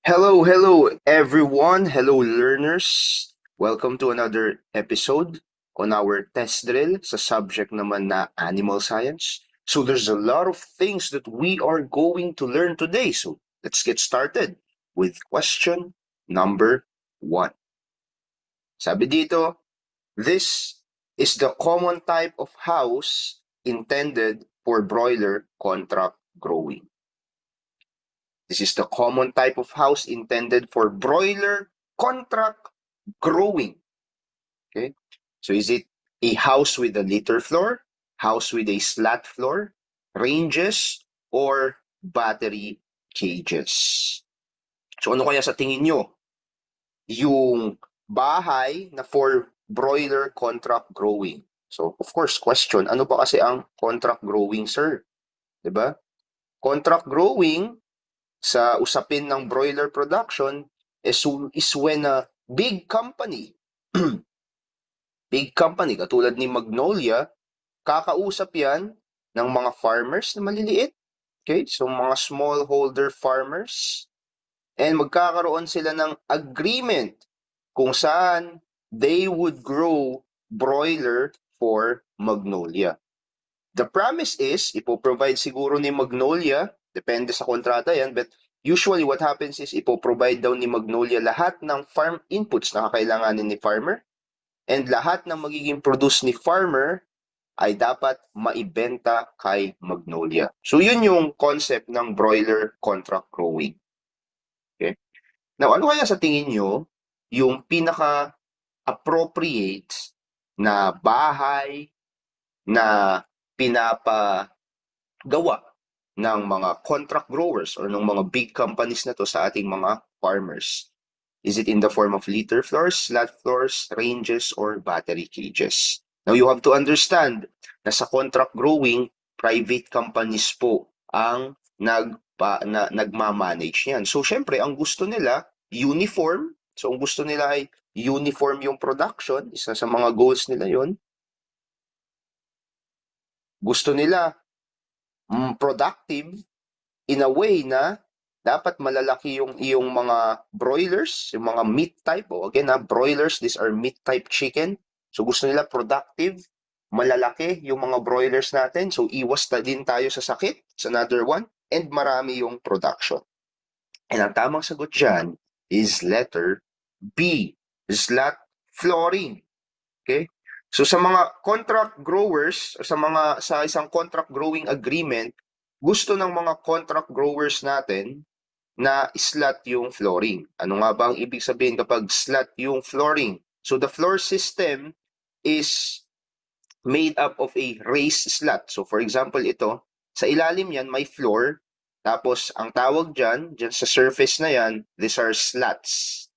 Hello everyone. Hello learners. Welcome to another episode on our test drill sa subject naman na animal science. So there's a lot of things that we are going to learn today. So let's get started with question number 1. Sabi dito, this is the common type of house intended for broiler contract growing. This is the common type of house intended for broiler contract growing. Okay. So is it a house with a litter floor, house with a slat floor, ranges, or battery cages? So ano kaya sa tingin nyo? Yung bahay na for broiler contract growing. So of course, question, ano ba kasi ang contract growing, sir? 'Di ba? Contract growing sa usapin ng broiler production is when a big company, big company katulad ni Magnolia, kakausap yan ng mga farmers na maliliit, okay? So mga smallholder farmers, and magkakaroon sila ng agreement kung saan they would grow broiler for Magnolia. The promise is, ipoprovide siguro ni Magnolia, depende sa kontrata yan, but usually what happens is ipoprovide daw ni Magnolia lahat ng farm inputs na kakailanganin ni farmer, and lahat ng magiging produce ni farmer ay dapat maibenta kay Magnolia. So yun yung concept ng broiler contract growing. Okay? Now, ano kaya sa tingin nyo yung pinaka-appropriate na bahay na pinapagawa ng mga contract growers or ng mga big companies na to sa ating mga farmers? Is it in the form of litter floors, slat floors, ranges, or battery cages? Now, you have to understand na sa contract growing, private companies po ang nagmamanage niyan. So, syempre, ang gusto nila, uniform. So, ang gusto nila ay uniform yung production. Isa sa mga goals nila yon. Gusto nila productive in a way na dapat malalaki yung iyong mga broilers, yung mga meat type. O again, broilers, these are meat type chicken. So gusto nila productive, malalaki yung mga broilers natin. So iwas na din tayo sa sakit. It's another one. And marami yung production. And ang tamang sagot dyan is letter B, slat flooring. Okay? So sa mga contract growers, sa isang contract growing agreement, gusto ng mga contract growers natin na slat yung flooring. Ano nga ba ang ibig sabihin kapag slat yung flooring? So the floor system is made up of a raised slat. So for example, ito, sa ilalim yan may floor, tapos ang tawag dyan sa surface na yan, these are slats.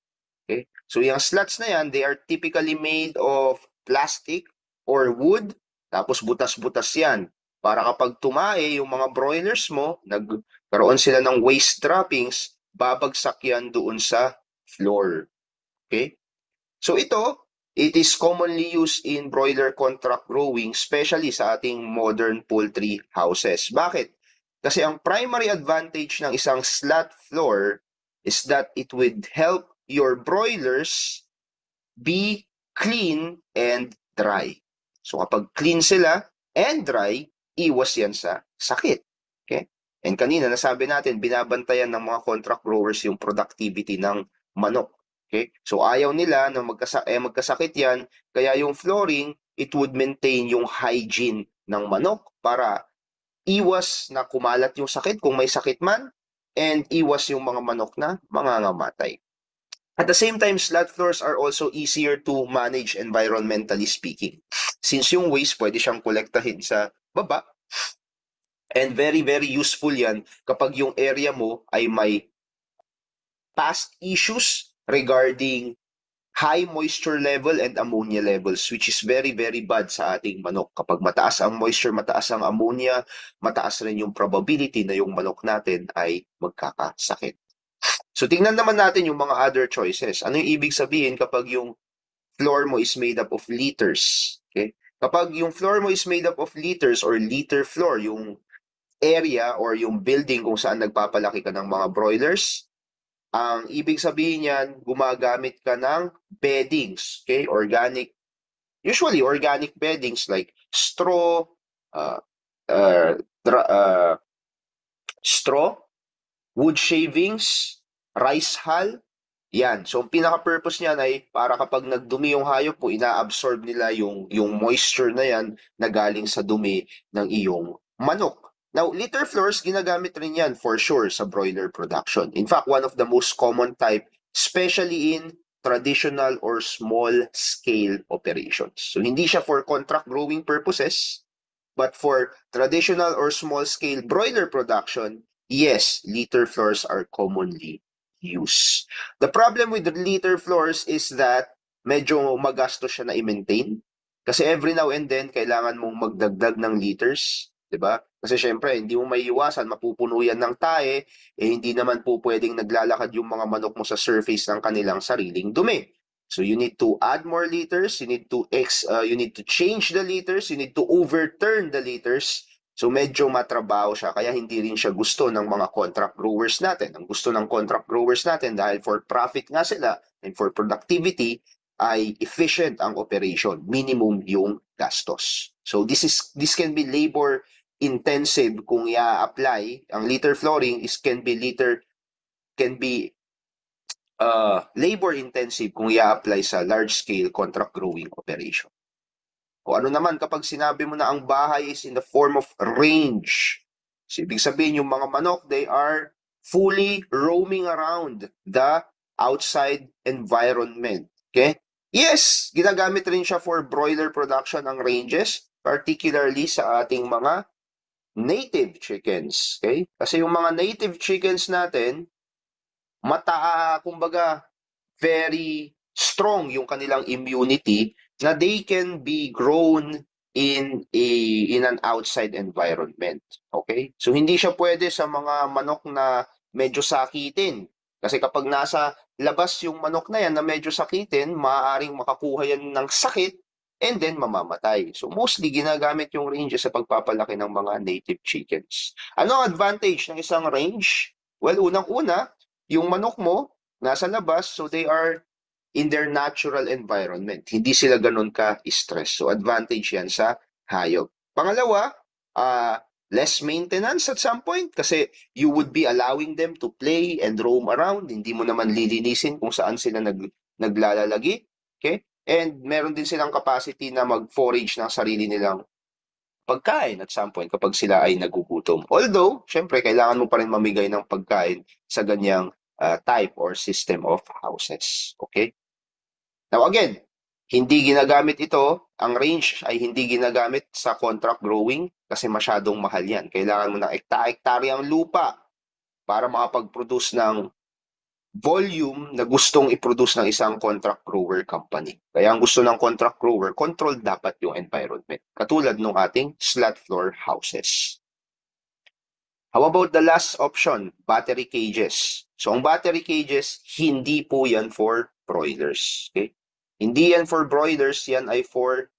Okay? So yung slats na yan, they are typically made of plastic or wood, tapos butas-butas yan. Para kapag tumae yung mga broilers mo, nagkaroon sila ng waste droppings, babagsak yan doon sa floor. Okay? So ito, it is commonly used in broiler contract growing, especially sa ating modern poultry houses. Bakit? Kasi ang primary advantage ng isang slat floor is that it would help your broilers be clean and dry. So kapag clean sila and dry, iwas yan sa sakit. Okay? And kanina nasabi natin, binabantayan ng mga contract growers yung productivity ng manok. Okay? So ayaw nila na magkasakit yan, kaya yung flooring, it would maintain yung hygiene ng manok para iwas na kumalat yung sakit kung may sakit man, and iwas yung mga manok na mangangamatay. At the same time, slat floors are also easier to manage environmentally speaking. Since yung waste pwede siyang kolektahin sa baba, and very, very useful yan kapag yung area mo ay may past issues regarding high moisture level and ammonia levels, which is very, very bad sa ating manok. Kapag mataas ang moisture, mataas ang ammonia, mataas rin yung probability na yung manok natin ay magkakasakit. So tingnan naman natin yung mga other choices. Ano yung ibig sabihin kapag yung floor mo is made up of liters? Okay? Kapag yung floor mo is made up of liters or liter floor, yung area or yung building kung saan nagpapalaki ka ng mga broilers, Ang ibig sabihin niyan, gumagamit ka ng beddings, okay? Usually organic beddings like straw, uh, uh, dra- uh, straw, wood shavings, rice hull, yan. So, ang pinaka-purpose niyan ay para kapag nagdumi yung hayop mo, ina-absorb nila yung moisture na yan na galing sa dumi ng iyong manok. Now, litter floors, ginagamit rin yan for sure sa broiler production. In fact, one of the most common type, especially in traditional or small-scale operations. So, hindi siya for contract growing purposes, but for traditional or small-scale broiler production, yes, litter floors are commonly used. The problem with the litter floors is that medyo magastos siya na i-maintain. Kasi every now and then, kailangan mong magdagdag ng liters, di ba? Kasi syempre, hindi mo maiiwasan, mapupuno yan ng tae, hindi naman po pwedeng naglalakad yung mga manok mo sa surface ng kanilang sariling dumi. So you need to add more liters, you need to change the liters, you need to overturn the liters. So medyo matrabaho siya kaya hindi rin siya gusto ng mga contract growers natin. Ang gusto ng contract growers natin dahil for profit nga sila and for productivity ay efficient ang operation, minimum yung gastos. So this can be labor intensive kung i-apply. Ang liter flooring can be labor-intensive kung i-apply sa large-scale contract growing operation. O ano naman kapag sinabi mo na ang bahay is in the form of range. So, ibig sabihin yung mga manok, they are fully roaming around the outside environment. Okay? Yes, ginagamit rin siya for broiler production ang ranges, particularly sa ating mga native chickens. Okay? Kasi yung mga native chickens natin, kumbaga, very strong yung kanilang immunity na they can be grown in an outside environment. Okay? So hindi siya pwede sa mga manok na medyo sakitin. Kasi kapag nasa labas yung manok na yan na medyo sakitin, maaaring makakuha yan ng sakit and then mamamatay. So mostly ginagamit yung ranges sa pagpapalaki ng mga native chickens. Ano ang advantage ng isang range? Well, unang-una, yung manok mo nasa labas, so they are in their natural environment. Hindi sila ganun ka-stress. So advantage yan sa hayop. Pangalawa, less maintenance at some point kasi you would be allowing them to play and roam around. Hindi mo naman lilinisin kung saan sila naglalalagi. Okay? And meron din silang capacity na mag-forage ng sarili nilang pagkain at some point kapag sila ay nagugutom. Although, syempre, kailangan mo pa rin mamigay ng pagkain sa ganyang type or system of houses. Okay? Now again, hindi ginagamit ito, ang range ay hindi ginagamit sa contract growing kasi masyadong mahal yan. Kailangan mo ng ekta-ektaryang lupa para makapag-produce ng volume na gustong i-produce ng isang contract grower company. Kaya ang gusto ng contract grower, controlled dapat yung environment. Katulad ng ating slat floor houses. How about the last option, battery cages? So ang battery cages, hindi po yan for broilers. Okay? Hindi yan for broilers, yan ay for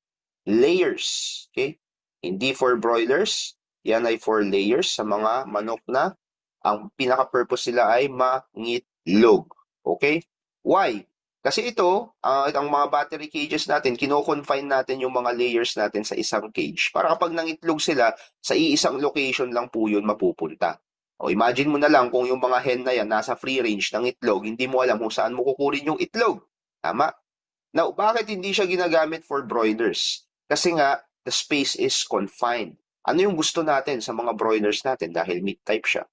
layers. Okay? Hindi for broilers, yan ay for layers sa mga manok na ang pinaka-purpose sila ay mangitlog. Okay? Why? Kasi ito, ang mga battery cages natin, kino-confine natin yung mga layers natin sa isang cage. Para kapag nangitlog sila, sa iisang location lang po yun mapupunta. O imagine mo na lang kung yung mga hen na yan nasa free range ng itlog, hindi mo alam kung saan mo kukunin yung itlog. Tama? Now, bakit hindi siya ginagamit for broilers? Kasi nga, the space is confined. Ano yung gusto natin sa mga broilers natin dahil meat type siya?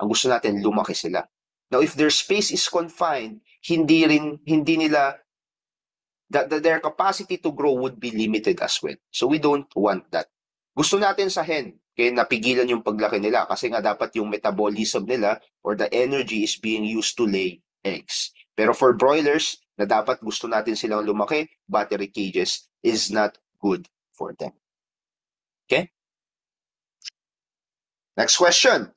Ang gusto natin, lumaki sila. Now, if their space is confined, hindi nila, their capacity to grow would be limited as well. So we don't want that. Gusto natin sa hen, kaya napigilan yung paglaki nila kasi nga dapat yung metabolism nila or the energy is being used to lay eggs. Pero for broilers, na dapat gusto natin silang lumaki, battery cages is not good for them. Okay? Next question.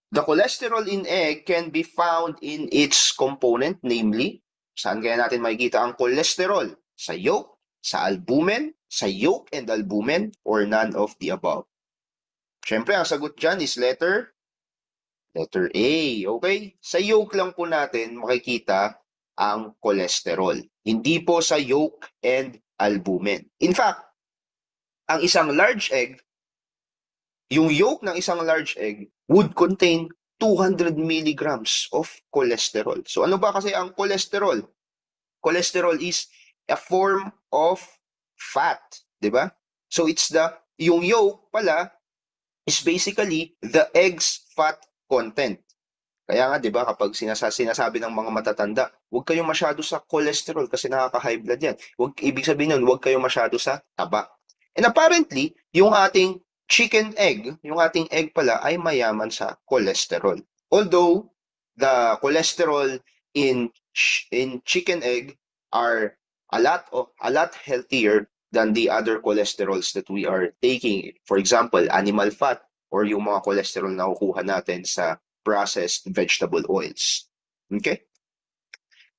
The cholesterol in egg can be found in its component, namely, saan kaya natin makikita ang cholesterol? Sa yolk, sa albumen, sa yolk and albumen, or none of the above? Siyempre, ang sagot dyan is letter Letter A. Okay? Sa yolk lang po natin makikita ang cholesterol. Hindi po sa yolk and albumin. In fact, ang isang large egg, yung yolk ng isang large egg would contain 200 milligrams of cholesterol. So ano ba kasi ang cholesterol? Cholesterol is a form of fat, 'di ba? So it's yung yolk pala is basically the egg's fat content. Kaya nga 'di ba kapag sinasabi ng mga matatanda, huwag kayong masyado sa cholesterol kasi nakaka-high blood 'yan. Ibig sabihin nun, huwag kayong masyado sa taba. And apparently, yung ating chicken egg, yung ating egg pala ay mayaman sa cholesterol. Although the cholesterol in chicken egg are a lot healthier than the other cholesterols that we are taking. For example, animal fat or yung mga cholesterol na kukuha natin sa processed vegetable oils. Okay?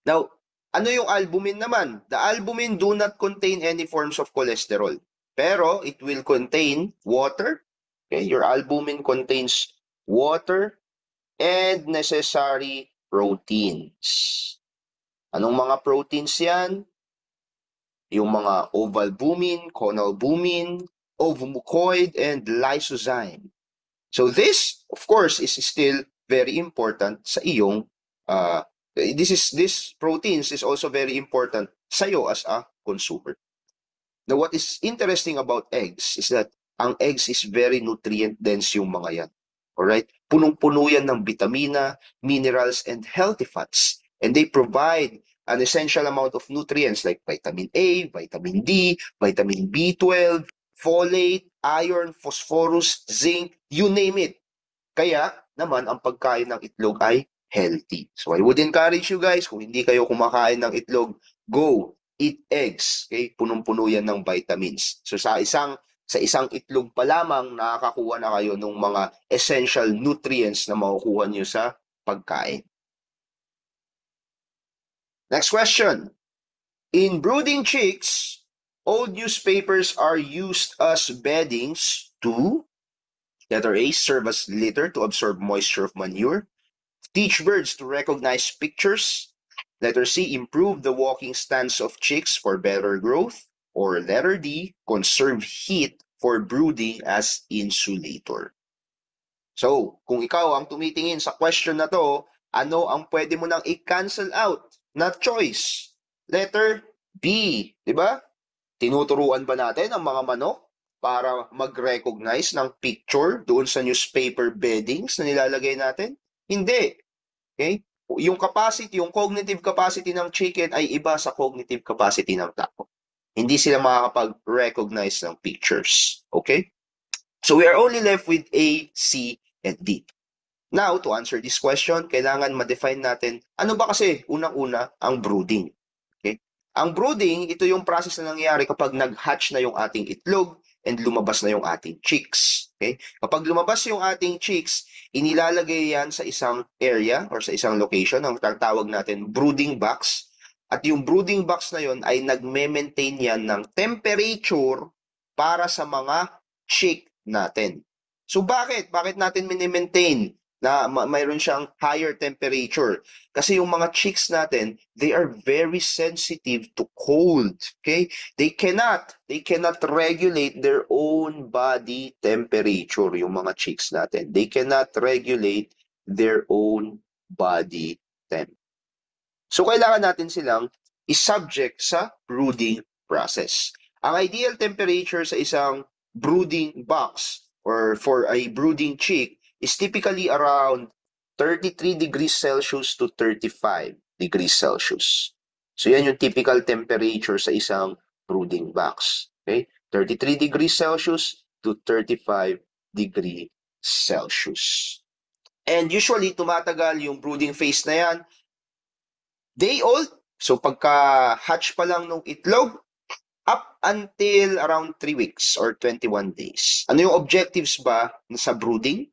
Now, ano yung albumin naman? The albumin do not contain any forms of cholesterol. Pero it will contain water. Okay? Your albumin contains water and necessary proteins. Anong mga proteins yan? Yung mga ovalbumin, conalbumin, ovomucoid, and lysozyme. So this, of course, is still very important sa iyong this proteins is also very important sa iyo as a consumer. Now, what is interesting about eggs is that ang eggs is very nutrient dense yung mga yan. Alright? Punong-puno yan ng vitamina, minerals, and healthy fats. And they provide an essential amount of nutrients like vitamin A, vitamin D, vitamin B12, folate, iron, phosphorus, zinc, you name it. Kaya naman ang pagkain ng itlog ay healthy. So I would encourage you guys, kung hindi kayo kumakain ng itlog, go eat eggs. Okay? Punong-puno yan ng vitamins. So sa isang itlog pa lamang nakakakuha na kayo ng mga essential nutrients na makukuha niyo sa pagkain. Next question. In brooding chicks, old newspapers are used as beddings to letter A, serve as litter to absorb moisture of manure. Teach birds to recognize pictures. Letter C, improve the walking stance of chicks for better growth. Or letter D, conserve heat for brooding as insulator. So, kung ikaw ang tumitingin sa question na to, ano ang pwede mo nang i-cancel out na choice? Letter B, di ba? Tinuturuan ba natin ang mga manok para mag-recognize ng picture doon sa newspaper beddings na nilalagay natin? Hindi. Okay? Yung capacity, yung cognitive capacity ng chicken ay iba sa cognitive capacity ng tao. Hindi sila makakapag-recognize ng pictures. Okay? So we are only left with A, C, and D. Now, to answer this question, kailangan ma-define natin ano ba kasi unang-una ang brooding. Okay? Ang brooding, ito yung process na nangyayari kapag nag-hatch na yung ating itlog and lumabas na yung ating chicks. Okay? Kapag lumabas yung ating chicks, inilalagay yan sa isang area or sa isang location, ang tawag natin brooding box. At yung brooding box na yon ay nagme-maintain yan ng temperature para sa mga chick natin. So bakit? Bakit natin mini-maintain na mayroon siyang higher temperature? Kasi yung mga chicks natin, they are very sensitive to cold. Okay? They cannot regulate their own body temperature, yung mga chicks natin. They cannot regulate their own body temp. So kailangan natin silang i-subject sa brooding process. Ang ideal temperature sa isang brooding box or for a brooding chick is typically around 33 degrees Celsius to 35 degrees Celsius. So yan yung typical temperature sa isang brooding box. Okay? 33 degrees Celsius to 35 degrees Celsius. And usually, tumatagal yung brooding phase na yan, day old. So pagka-hatch pa lang ng itlog, up until around 3 weeks or 21 days. Ano yung objectives ba sa brooding?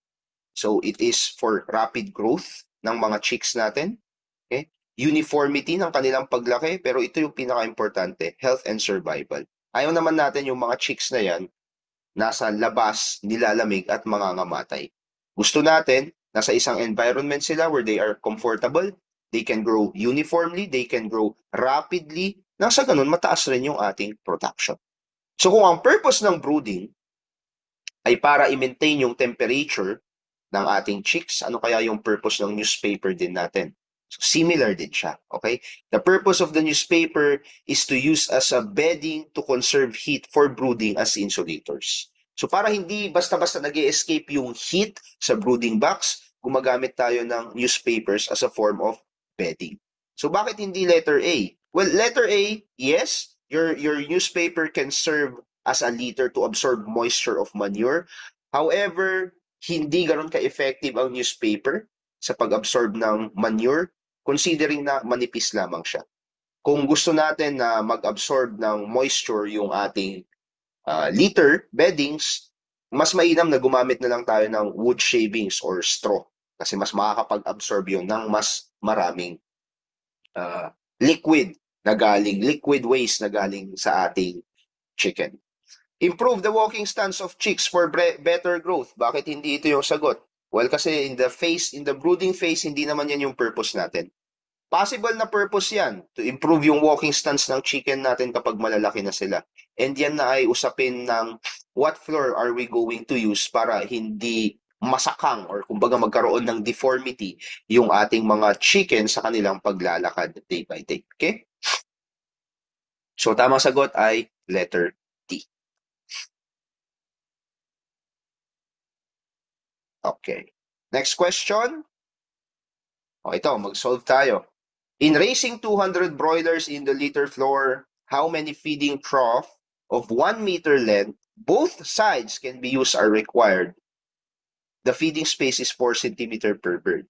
So it is for rapid growth ng mga chicks natin. Okay? Uniformity ng kanilang paglaki, pero ito yung pinaka-importante, health and survival. Ayaw naman natin yung mga chicks na yan nasa labas, nilalamig at mangangamatay. Gusto natin, Nasa isang environment sila where they are comfortable, they can grow uniformly, they can grow rapidly, nang sa ganun mataas rin yung ating production. So kung ang purpose ng brooding ay para i-maintain yung temperature ng ating chicks, ano kaya yung purpose ng newspaper din natin? So, similar din siya, okay? The purpose of the newspaper is to use as a bedding to conserve heat for brooding as insulators. So para hindi basta-basta nag-escape yung heat sa brooding box, gumagamit tayo ng newspapers as a form of bedding. So bakit hindi letter A? Well, letter A, yes, your newspaper can serve as a litter to absorb moisture of manure. However, hindi ganoon ka-effective ang newspaper sa pag-absorb ng manure, considering na manipis lamang siya. Kung gusto natin na mag-absorb ng moisture yung ating litter, beddings, mas mainam na gumamit na lang tayo ng wood shavings or straw kasi mas makakapag-absorb yun ng mas maraming liquid waste na galing sa ating chicken. Improve the walking stance of chicks for better growth. Bakit hindi ito yung sagot? Well, kasi in the brooding phase, hindi naman yan yung purpose natin. Possible na purpose yan to improve yung walking stance ng chicken natin kapag malalaki na sila. And yan na ay usapin ng what floor are we going to use para hindi masakang or kumbaga magkaroon ng deformity yung ating mga chicken sa kanilang paglalakad day by day. Okay? So, tamang sagot ay letter D. Okay. Next question. O ito, mag-solve tayo. In raising 200 broilers in the litter floor, how many feeding trough of 1 meter length, both sides can be used are required? The feeding space is 4 centimeter per bird.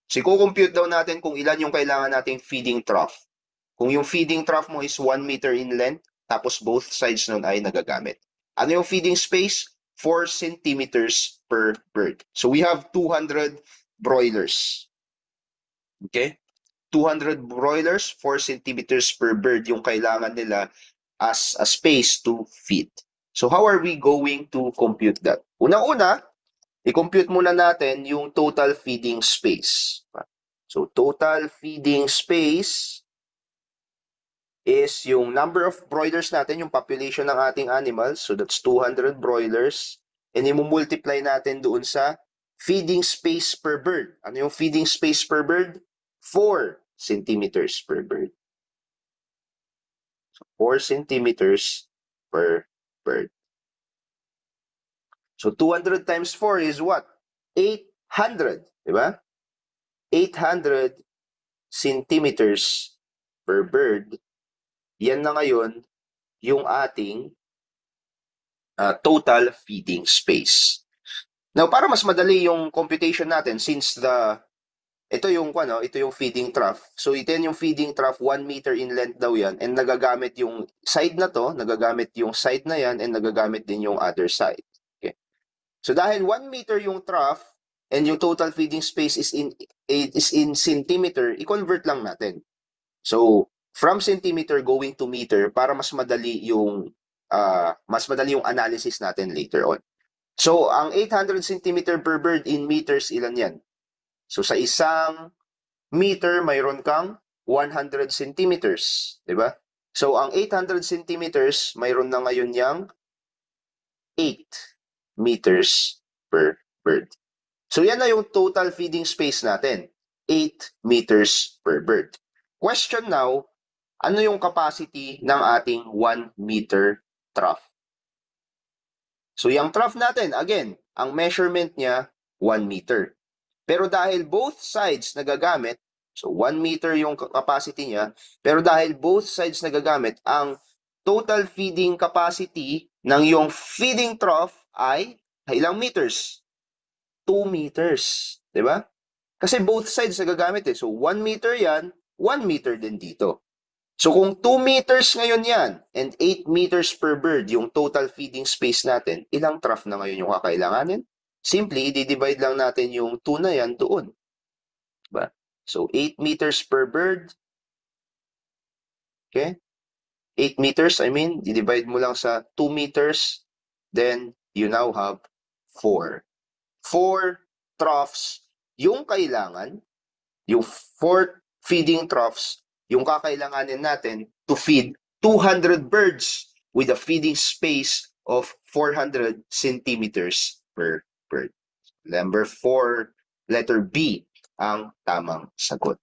So, i-compute daw natin kung ilan yung kailangan nating feeding trough. Kung yung feeding trough mo is 1 meter in length, tapos both sides nun ay nagagamit. Ano yung feeding space? 4 centimeters per bird. So we have 200 broilers. Okay? 200 broilers, 4 centimeters per bird yung kailangan nila as a space to feed. So how are we going to compute that? Unang-una, i-compute muna natin yung total feeding space. So total feeding space is yung number of broilers natin, yung population ng ating animals. So that's 200 broilers. And i-multiply natin doon sa feeding space per bird. Ano yung feeding space per bird? 4 centimeters per bird. So 4 centimeters per bird. So 200 times 4 is what? 800. Diba? 800 centimeters per bird. Yan na ngayon yung ating total feeding space. Now, para mas madali yung computation natin, since ito yung feeding trough. So, ito yung feeding trough, 1 meter in length daw yan, and nagagamit yung side na to, nagagamit yung side na yan, and nagagamit din yung other side. Okay. So, dahil 1 meter yung trough, and yung total feeding space is in centimeter, i-convert lang natin. So, from centimeter going to meter para mas madali yung analysis natin later on. So, ang 800 centimeter per bird in meters, ilan yan? So, sa isang meter, mayroon kang 100 centimeters. Diba? So, ang 800 centimeters, mayroon na ngayon yang 8 meters per bird. So, yan na yung total feeding space natin. 8 meters per bird. Question now, ano yung capacity ng ating 1 meter trough? So, yung trough natin, again, ang measurement niya, 1 meter. Pero dahil both sides nagagamit, so 1 meter yung capacity niya, pero dahil both sides nagagamit, ang total feeding capacity ng yung feeding trough ay ilang meters? 2 meters. Diba? Kasi both sides nagagamit eh. So 1 meter yan, 1 meter din dito. So kung 2 meters ngayon yan and 8 meters per bird yung total feeding space natin, ilang trough na ngayon yung kakailanganin? Simply, i-divide lang natin yung 2 na yan doon. Diba? So 8 meters per bird. Okay? 8 meters, i-divide mo lang sa 2 meters, then you now have 4. 4 troughs yung kailangan, yung 4 feeding troughs, yung kakailanganin natin to feed 200 birds with a feeding space of 400 centimeters per bird. Number 4, letter B, ang tamang sagot.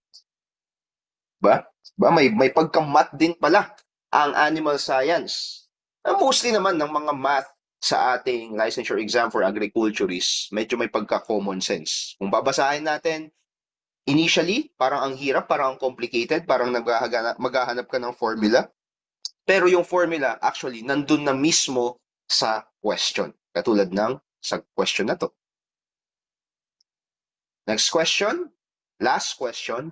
Ba? May pagka-math din pala ang animal science. Mostly naman ng mga math sa ating licensure exam for agriculturists, medyo may pagka-common sense. Kung babasahin natin, initially, parang ang hirap, parang ang complicated, parang maghahanap ka ng formula. Pero yung formula, actually, nandun na mismo sa question. Katulad ng sa question na to. Next question, last question.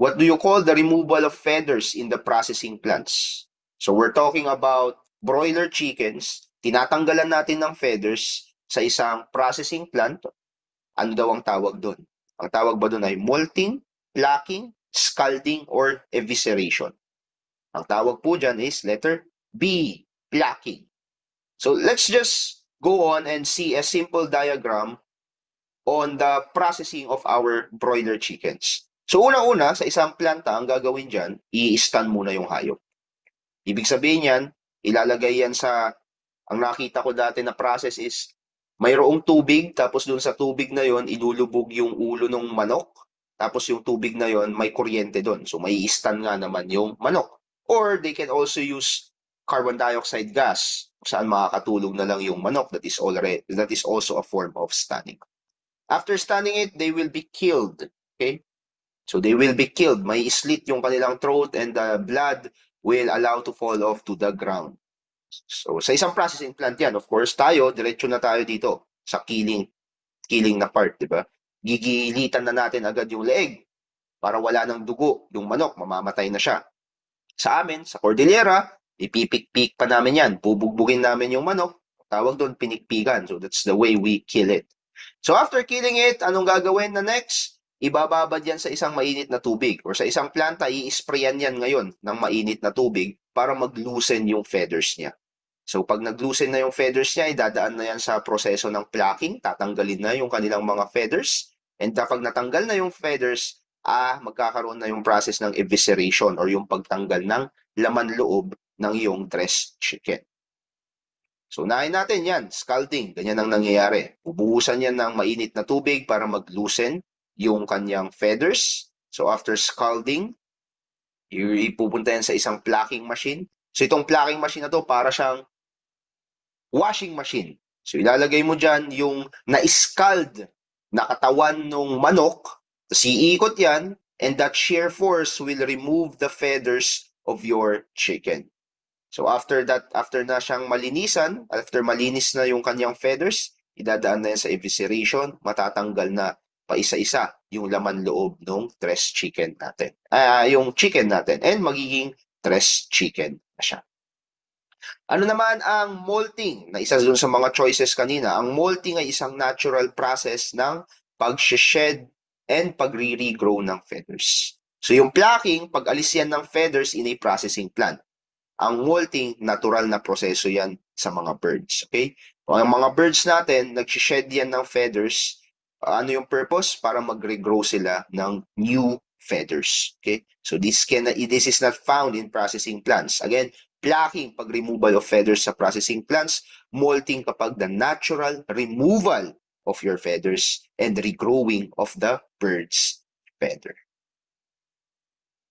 What do you call the removal of feathers in the processing plants? So we're talking about broiler chickens. Tinatanggalan natin ng feathers sa isang processing plant. Ano daw ang tawag doon? Ang tawag ba doon ay molting, plucking, scalding, or evisceration? Ang tawag po dyan is letter B, plucking. So let's just go on and see a simple diagram on the processing of our broiler chickens. So una-una, sa isang planta, ang gagawin dyan, i-stun muna yung hayop. Ibig sabihin yan, ilalagay yan sa, ang nakita ko dati na process is, mayroong tubig, tapos dun sa tubig na yon ilulubog yung ulo ng manok, tapos yung tubig na yon may kuryente dun. So may i-stun nga naman yung manok. Or they can also use carbon dioxide gas, saan makakatulog na lang yung manok, that is also a form of stunning. After stunning it, they will be killed. Okay? So they will be killed. May slit yung kanilang throat and the blood will allow to fall off to the ground. So sa isang processing plant yan, of course, diretso na tayo dito sa killing na part, di ba? Gigilitan na natin agad yung leeg para wala ng dugo. Yung manok, mamamatay na siya. Sa amin, sa Cordillera, ipipik-pik pa namin yan. Bubugbugin namin yung manok. Tawag doon, pinikpikan. So that's the way we kill it. So after killing it, anong gagawin na next? Ibababad yan sa isang mainit na tubig or sa isang planta, i-sprayan yan ngayon ng mainit na tubig para mag-loosen yung feathers niya. So pag nag-loosen na yung feathers niya, idadaan na yan sa proseso ng plucking, tatanggalin na yung kanilang mga feathers. And kapag natanggal na yung feathers, magkakaroon na yung process ng evisceration or yung pagtanggal ng laman loob ng iyong dressed chicken. So, unahin natin yan, scalding. Ganyan ang nangyayari. Ubuhusan yan ng mainit na tubig para mag-loosen yung kanyang feathers. So, after scalding, ipupunta yan sa isang plucking machine. So, itong plucking machine na to, para siyang washing machine. So, ilalagay mo dyan yung na-scald na katawan ng manok. Tapos, iikot yan, and that shear force will remove the feathers of your chicken. So after na siyang malinisan, after malinis na yung kanyang feathers, idadaan na yan sa evisceration, matatanggal na pa isa-isa yung laman loob ng dressed chicken natin. Yung chicken natin, and magiging dressed chicken na siya. Ano naman ang molting? Na isa dun sa mga choices kanina. Ang molting ay isang natural process ng pag-shed and pagre-regrow ng feathers. So yung plucking, pag-alis yan ng feathers in a processing plant. Ang molting, natural na proseso yan sa mga birds. Okay? Ang mga birds natin, nag-shed yan ng feathers. Ano yung purpose? Para mag-regrow sila ng new feathers. Okay? So this is not found in processing plants. Again, plucking, pag-removal of feathers sa processing plants. Molting kapag the natural removal of your feathers and regrowing of the bird's feather.